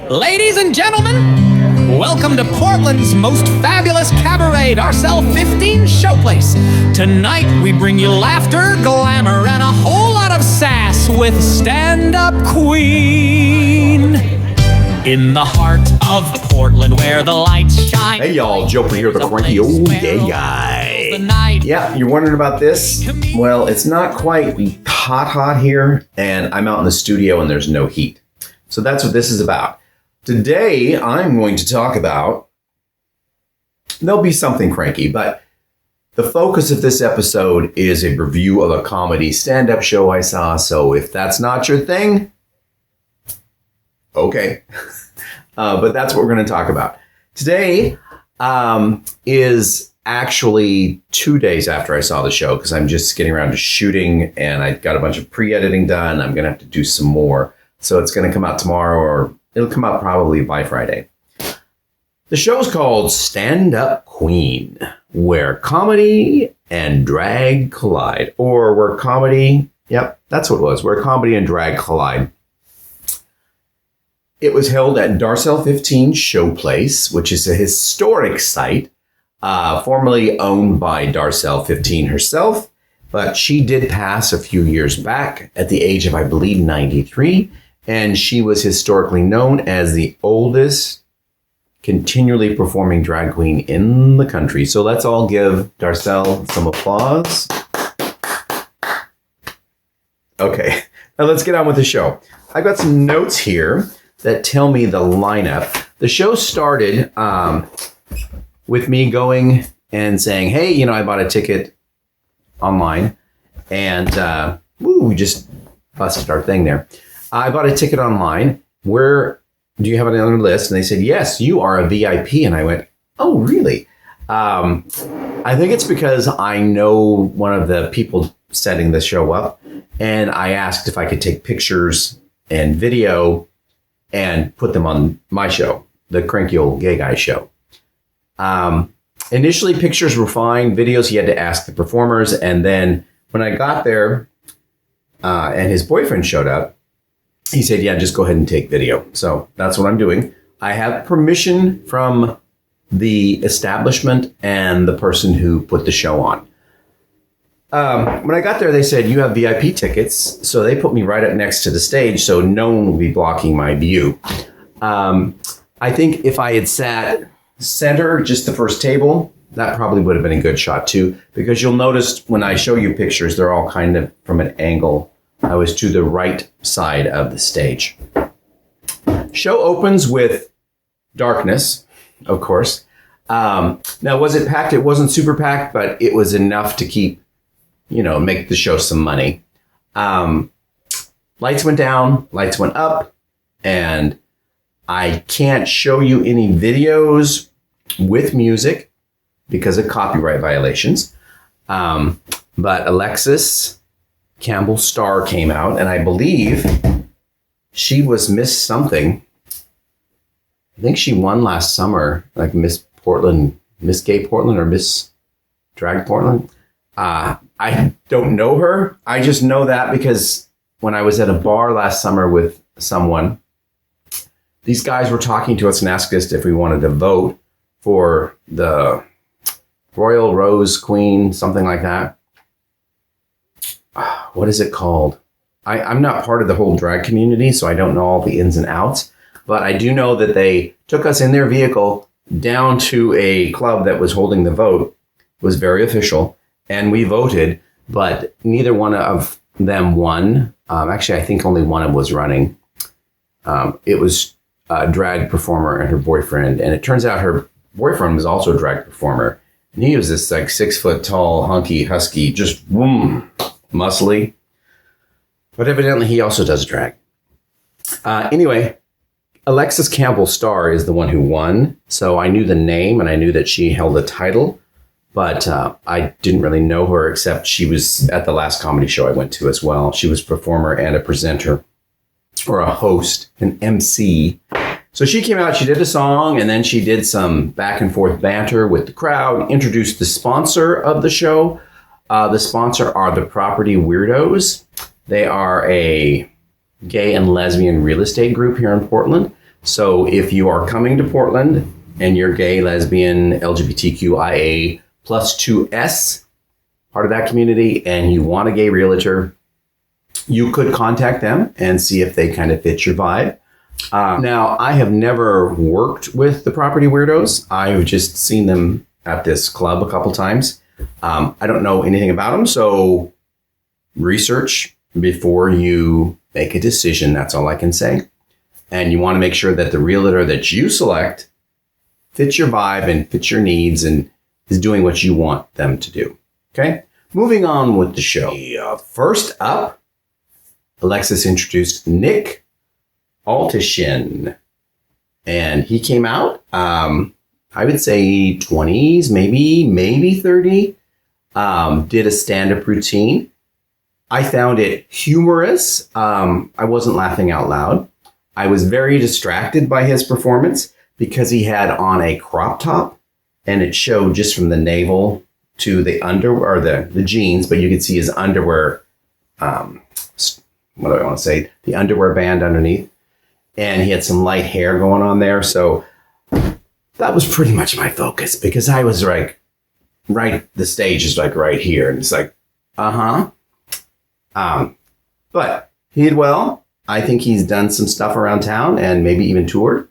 Ladies and gentlemen, welcome to Portland's most fabulous cabaret, Darcelle XV Showplace. Tonight we bring you laughter, glamour, and a whole lot of sass with Stand Up Kween. In the heart of Portland where the lights shine. Hey y'all, Joefer here, the Cranky old gay guy. Yeah, you're wondering about this? Well, it's not quite hot here, and I'm out in the studio and there's no heat. So that's what this is about. Today, I'm going to talk about, there'll be something cranky, but the focus of this episode is a review of a comedy stand-up show I saw. So if that's not your thing, okay. But that's what we're going to talk about. Today is actually 2 days after I saw the show because I'm just getting around to shooting and I got a bunch of pre-editing done. I'm going to have to do some more. So it's going to come out tomorrow or it'll come out probably by Friday. The show is called Stand Up Kween, where comedy and drag collide. Or where comedy, yep, that's what it was, where comedy and drag collide. It was held at Darcelle XV Showplace, which is a historic site, formerly owned by Darcelle XV herself. But she did pass a few years back at the age of, I believe, 93. And she was historically known as the oldest continually performing drag queen in the country. So let's all give Darcelle some applause. Okay, now let's get on with the show. I've got some notes here that tell me the lineup. The show started with me going and saying, hey, I bought a ticket online. And we just busted our thing there. I bought a ticket online. Where do you have it on the list? And they said, yes, you are a VIP. And I went, oh, really? I think it's because I know one of the people setting the show up. And I asked if I could take pictures and video and put them on my show, the Cranky Old Gay Guy show. Initially, pictures were fine. Videos, he had to ask the performers. And then when I got there and his boyfriend showed up, he said, yeah, just go ahead and take video. So that's what I'm doing. I have permission from the establishment and the person who put the show on. When I got there, they said, you have VIP tickets. So they put me right up next to the stage so no one will be blocking my view. I think if I had sat center, just the first table, that probably would have been a good shot too. Because you'll notice when I show you pictures, they're all kind of from an angle. I was to the right side of the stage. Show opens with darkness, of course. Now, was it packed? It wasn't super packed, but it was enough to keep, make the show some money. Lights went down, lights went up, and I can't show you any videos with music because of copyright violations. But Alexis Campbell Starr came out, and I believe she was Miss something. I think she won last summer, like Miss Portland, Miss Gay Portland, or Miss Drag Portland. I don't know her. I just know that because when I was at a bar last summer with someone, these guys were talking to us and asked us if we wanted to vote for the Royal Rose Queen, something like that. What is it called? I'm not part of the whole drag community, so I don't know all the ins and outs. But I do know that they took us in their vehicle down to a club that was holding the vote. It was very official. And we voted, but neither one of them won. Actually, I think only one of them was running. It was a drag performer and her boyfriend. And it turns out her boyfriend was also a drag performer. And he was this 6 foot tall, hunky, husky, just muscly. But evidently he also does drag. Anyway, Alexis Campbell Starr is the one who won. So I knew the name and I knew that she held a title. But I didn't really know her except she was at the last comedy show I went to as well. She was a performer and a presenter or a host, an MC. So she came out, she did a song, and then she did some back and forth banter with the crowd, introduced the sponsor of the show. The sponsor are the Property Weirdos. They are a gay and lesbian real estate group here in Portland. So if you are coming to Portland and you're gay, lesbian, LGBTQIA plus 2S, part of that community, and you want a gay realtor, you could contact them and see if they kind of fit your vibe. Now, I have never worked with the Property Weirdos. I've just seen them at this club a couple times. I don't know anything about them, so research before you make a decision. That's all I can say. And you want to make sure that the realtor that you select fits your vibe and fits your needs and is doing what you want them to do. Okay? Moving on with the show. First up, Alexis introduced Nick Altishin. And he came out, I would say 20s, maybe 30. Did a stand-up routine. I found it humorous. I wasn't laughing out loud. I was very distracted by his performance because he had on a crop top and it showed just from the navel to the underwear, or the jeans, but you could see his underwear, what do I want to say? The underwear band underneath. And he had some light hair going on there. So that was pretty much my focus because I was like, the stage is like right here. And it's like, but he did well. I think he's done some stuff around town and maybe even toured.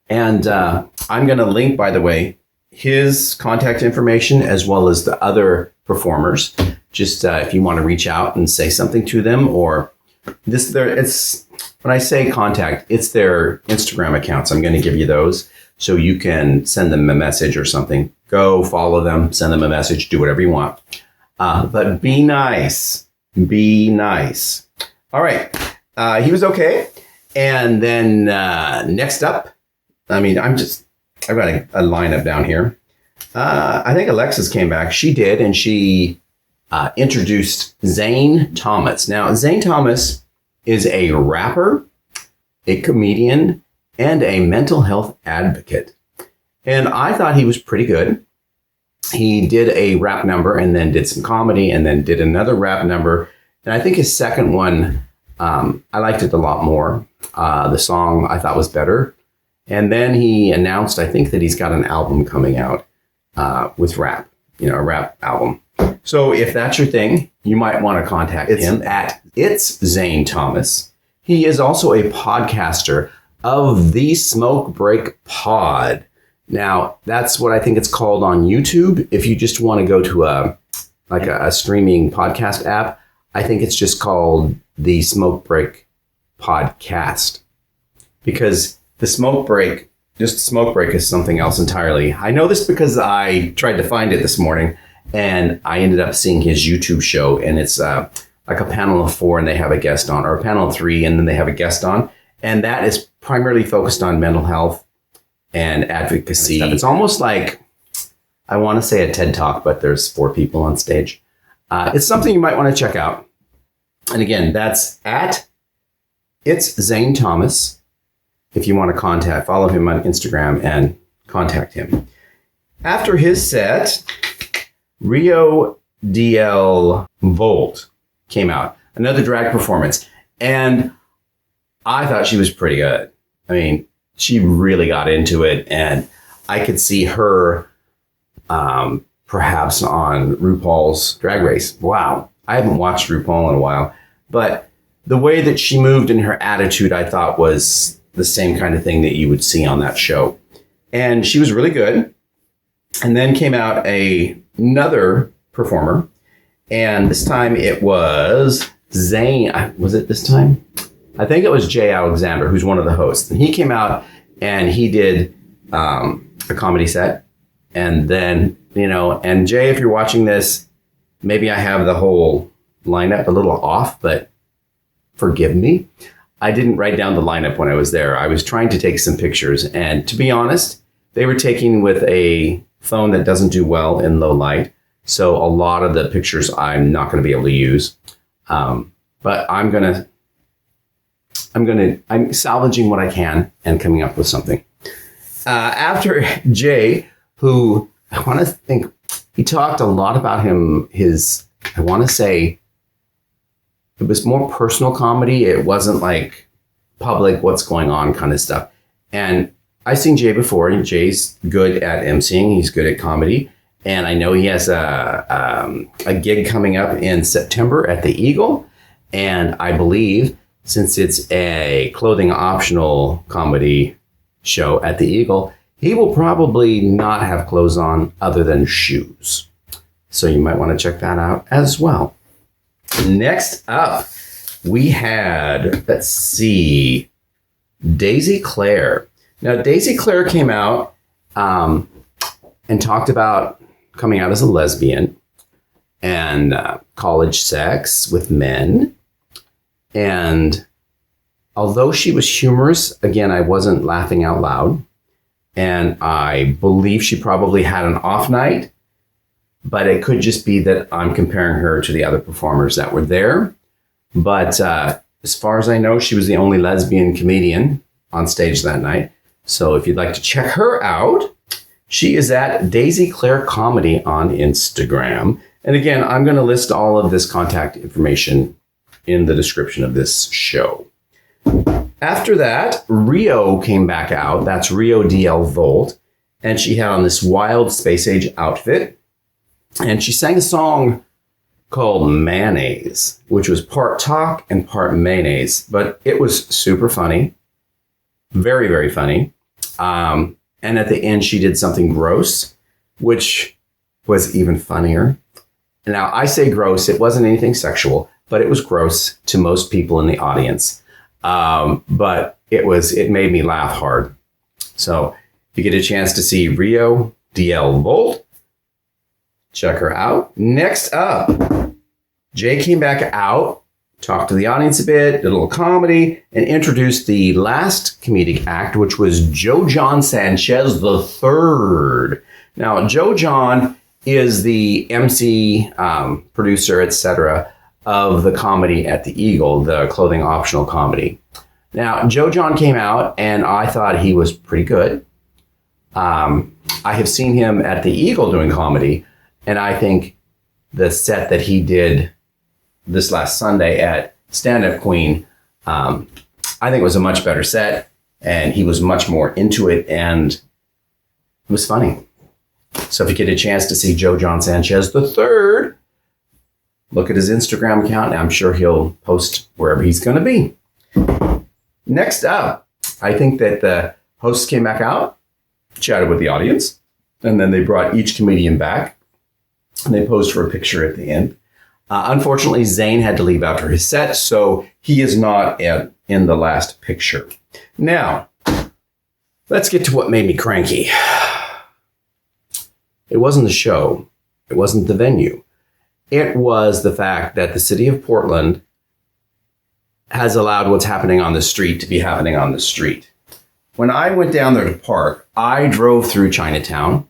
And I'm going to link, by the way, his contact information as well as the other performers. Just if you want to reach out and say something to them, or it's when I say contact, it's their Instagram accounts. I'm going to give you those so you can send them a message or something. Go follow them, send them a message, do whatever you want. But be nice. Be nice. All right. He was okay. And then next up, I've got a lineup down here. I think Alexis came back. She did, and she introduced Zane Thomas. Now, Zane Thomas is a rapper, a comedian, and a mental health advocate. And I thought he was pretty good. He did a rap number and then did some comedy and then did another rap number. And I think his second one, I liked it a lot more. The song I thought was better. And then he announced, I think, that he's got an album coming out with rap, a rap album. So if that's your thing, you might want to contact him at It's Zane Thomas. He is also a podcaster of the Smoke Break Pod. Now, that's what I think it's called on YouTube. If you just want to go to a streaming podcast app, I think it's just called the Smoke Break Podcast. Because the Smoke Break is something else entirely. I know this because I tried to find it this morning and I ended up seeing his YouTube show, and it's like a panel of 4 and they have a guest on, or a panel of 3 and then they have a guest on. And that is primarily focused on mental health and advocacy. It's almost like, I want to say a TED Talk, but there's 4 people on stage. It's something you might want to check out. And again, that's at It's Zane Thomas. If you want to follow him on Instagram and contact him. After his set, Rio DL Volt came out. Another drag performance. And I thought she was pretty good. I mean, she really got into it. And I could see her perhaps on RuPaul's Drag Race. Wow. I haven't watched RuPaul in a while. But the way that she moved and her attitude, I thought was the same kind of thing that you would see on that show. And she was really good. And then came out another performer. And this time it was Zane. Was it this time? I think it was Jay Alexander, who's one of the hosts. And he came out and he did a comedy set. And then, and Jay, if you're watching this, maybe I have the whole lineup a little off, but forgive me. I didn't write down the lineup when I was there. I was trying to take some pictures. And to be honest, they were taken with a phone that doesn't do well in low light. So a lot of the pictures I'm not going to be able to use. But I'm salvaging what I can and coming up with something. After Jay, who I want to think, he talked a lot about I want to say, it was more personal comedy. It wasn't like public, what's going on kind of stuff. And I've seen Jay before, and Jay's good at emceeing. He's good at comedy. And I know he has a gig coming up in September at the Eagle. And I believe since it's a clothing optional comedy show at the Eagle, he will probably not have clothes on other than shoes. So you might want to check that out as well. Next up, we had, let's see, Daisy Claire. Now, Daisy Claire came out and talked about coming out as a lesbian and college sex with men. And although she was humorous, again, I wasn't laughing out loud. And I believe she probably had an off night. But it could just be that I'm comparing her to the other performers that were there. But as far as I know, she was the only lesbian comedian on stage that night. So if you'd like to check her out, she is at Daisy Claire Comedy on Instagram. And again, I'm going to list all of this contact information in the description of this show. After that, Rio came back out. That's Rio DL Volt. And she had on this wild space age outfit. And she sang a song called Mayonnaise, which was part talk and part mayonnaise. But it was super funny. Very, very funny. And at the end, she did something gross, which was even funnier. Now, I say gross. It wasn't anything sexual, but it was gross to most people in the audience. But it made me laugh hard. So if you get a chance to see Rio DL Volt, check her out. Next up, Jay came back out, talked to the audience a bit, did a little comedy, and introduced the last comedic act, which was Joe John Sanchez III. Now, Joe John is the MC, producer, etc., of the comedy at the Eagle, the clothing optional comedy. Now, Joe John came out, and I thought he was pretty good. I have seen him at the Eagle doing comedy, and I think the set that he did this last Sunday at Stand Up Kween, I think it was a much better set, and he was much more into it, and it was funny. So if you get a chance to see Joe John Sanchez III, look at his Instagram account, and I'm sure he'll post wherever he's going to be. Next up, I think that the hosts came back out, chatted with the audience, and then they brought each comedian back. And they posed for a picture at the end. Unfortunately, Zane had to leave after his set, so he is not in the last picture. Now, let's get to what made me cranky. It wasn't the show. It wasn't the venue. It was the fact that the city of Portland has allowed what's happening on the street to be happening on the street. When I went down there to park, I drove through Chinatown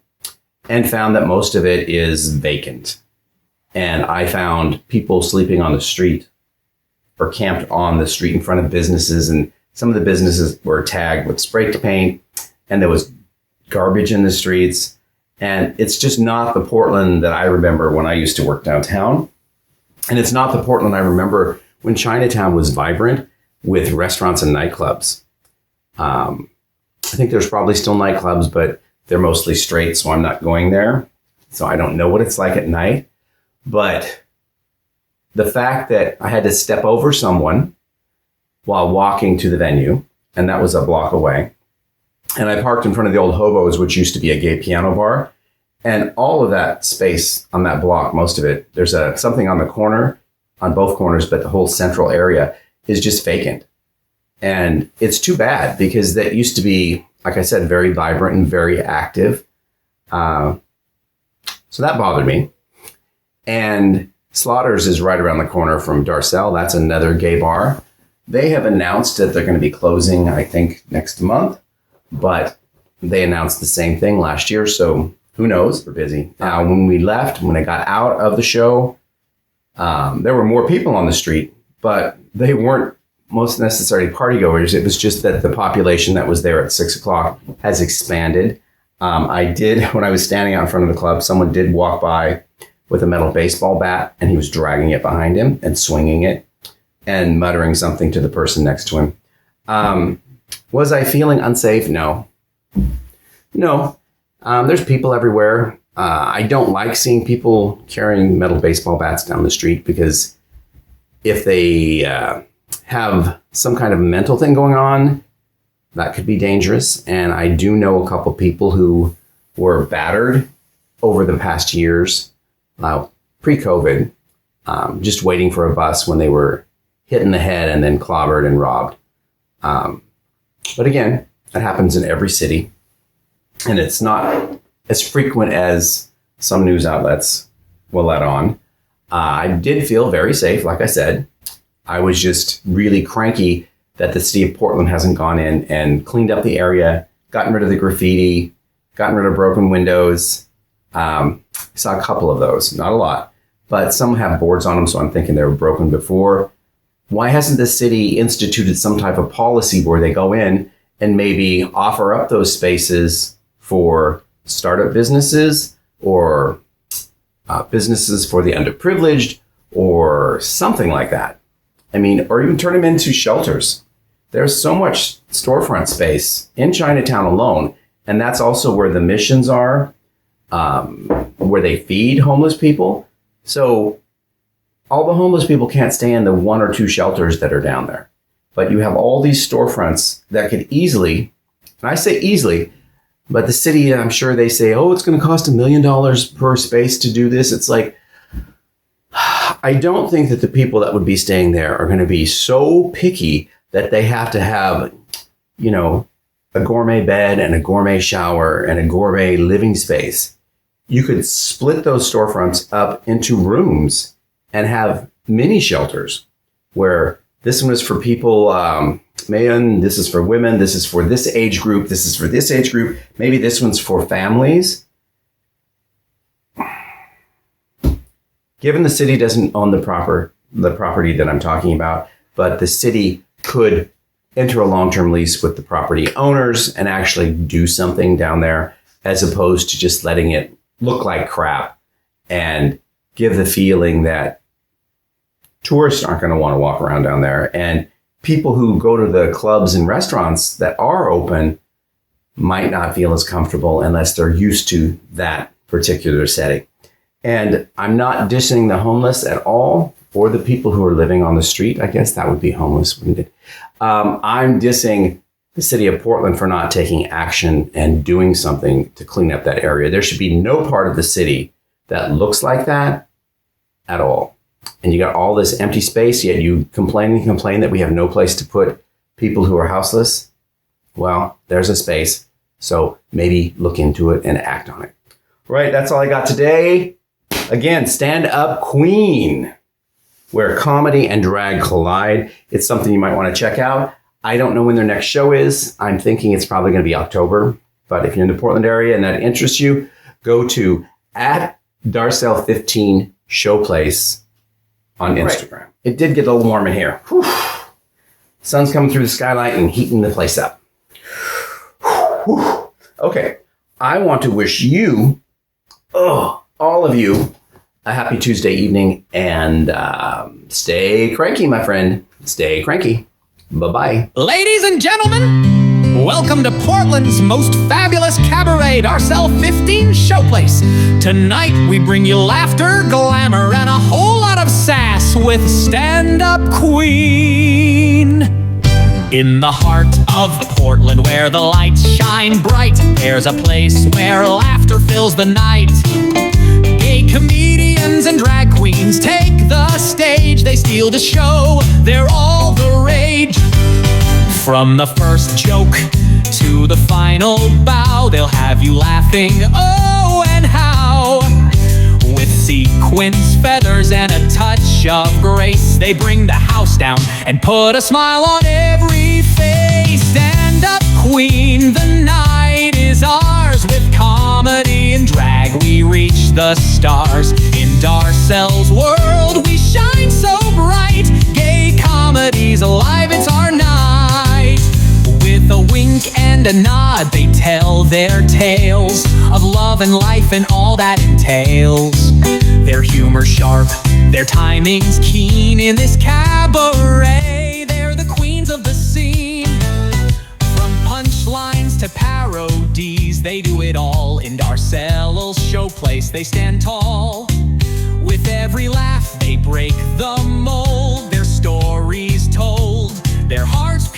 and found that most of it is vacant. And I found people sleeping on the street or camped on the street in front of businesses. And some of the businesses were tagged with spray paint, and there was garbage in the streets. And it's just not the Portland that I remember when I used to work downtown. And it's not the Portland I remember when Chinatown was vibrant with restaurants and nightclubs. I think there's probably still nightclubs, but they're mostly straight, so I'm not going there. So I don't know what it's like at night. But the fact that I had to step over someone while walking to the venue, and that was a block away, and I parked in front of the old Hobos, which used to be a gay piano bar, and all of that space on that block, most of it, there's something on the corner, on both corners, but the whole central area is just vacant. And it's too bad because that used to be, like I said, very vibrant and very active. So that bothered me. And Slaughter's is right around the corner from Darcelle. That's another gay bar. They have announced that they're going to be closing, I think, next month. But they announced the same thing last year. So who knows? We're busy. When we left, when I got out of the show, there were more people on the street, but they weren't most necessarily partygoers. It was just that the population that was there at 6 o'clock has expanded. When I was standing out in front of the club, someone did walk by with a metal baseball bat, and he was dragging it behind him and swinging it and muttering something to the person next to him. Was I feeling unsafe? No. There's people everywhere. I don't like seeing people carrying metal baseball bats down the street because if they have some kind of mental thing going on, that could be dangerous. And I do know a couple people who were battered over the past years, pre-COVID, just waiting for a bus when they were hit in the head and then clobbered and robbed. But again, that happens in every city. And it's not as frequent as some news outlets will let on. I did feel very safe, like I said. I was just really cranky that the city of Portland hasn't gone in and cleaned up the area, gotten rid of the graffiti, gotten rid of broken windows. I saw a couple of those, not a lot, but some have boards on them, so I'm thinking they were broken before. Why hasn't the city instituted some type of policy where they go in and maybe offer up those spaces for startup businesses or businesses for the underprivileged or something like that? I mean, or even turn them into shelters. There's so much storefront space in Chinatown alone. And that's also where the missions are, where they feed homeless people. So all the homeless people can't stay in the 1 or 2 shelters that are down there. But you have all these storefronts that could easily, and I say easily, but the city, I'm sure they say, oh, it's going to cost $1 million per space to do this. It's like, I don't think that the people that would be staying there are going to be so picky that they have to have, a gourmet bed and a gourmet shower and a gourmet living space. You could split those storefronts up into rooms and have mini shelters where this one is for people, men, this is for women, this is for this age group, this is for this age group. Maybe this one's for families. Given the city doesn't own the property that I'm talking about, but the city could enter a long-term lease with the property owners and actually do something down there as opposed to just letting it look like crap and give the feeling that tourists aren't going to want to walk around down there. And people who go to the clubs and restaurants that are open might not feel as comfortable unless they're used to that particular setting. And I'm not dissing the homeless at all, or the people who are living on the street. I guess that would be homeless, wouldn't it? I'm dissing the city of Portland for not taking action and doing something to clean up that area. There should be no part of the city that looks like that at all. And you got all this empty space, yet you complain that we have no place to put people who are houseless. Well, there's a space. So maybe look into it and act on it. Right, that's all I got today. Again, Stand Up Kween, where comedy and drag collide. It's something you might want to check out. I don't know when their next show is. I'm thinking it's probably going to be October. But if you're in the Portland area and that interests you, go to @Darcelle XV Showplace on Instagram. Right. It did get a little warm in here. Whew. Sun's coming through the skylight and heating the place up. Whew. Okay, I want to wish you, all of you, a happy Tuesday evening, and stay cranky, my friend. Stay cranky. Bye-bye. Ladies and gentlemen, welcome to Portland's most fabulous cabaret, Darcelle XV Showplace. Tonight, we bring you laughter, glamour, and a whole lot of sass with Stand Up Kween. In the heart of Portland, where the lights shine bright, there's a place where laughter fills the night. Gay comedians and drag queens take the stage. They steal the show, they're all the rage. From the first joke to the final bow, they'll have you laughing, oh and how. With sequins, feathers, and a touch of grace, they bring the house down and put a smile on every face. Stand Up Kween, the night is ours. With comedy and drag, we reach the stars. In Darcelle's world, we shine so bright. Gay comedy's alive, it's our night. With a wink and a nod, they tell their tales of love and life and all that entails. Their humor's sharp, their timing's keen. In this cabaret, they're the queens of the scene. they do it all. In Darcelle's Showplace, they stand tall. With every laugh, they break the mold. Their stories told, their hearts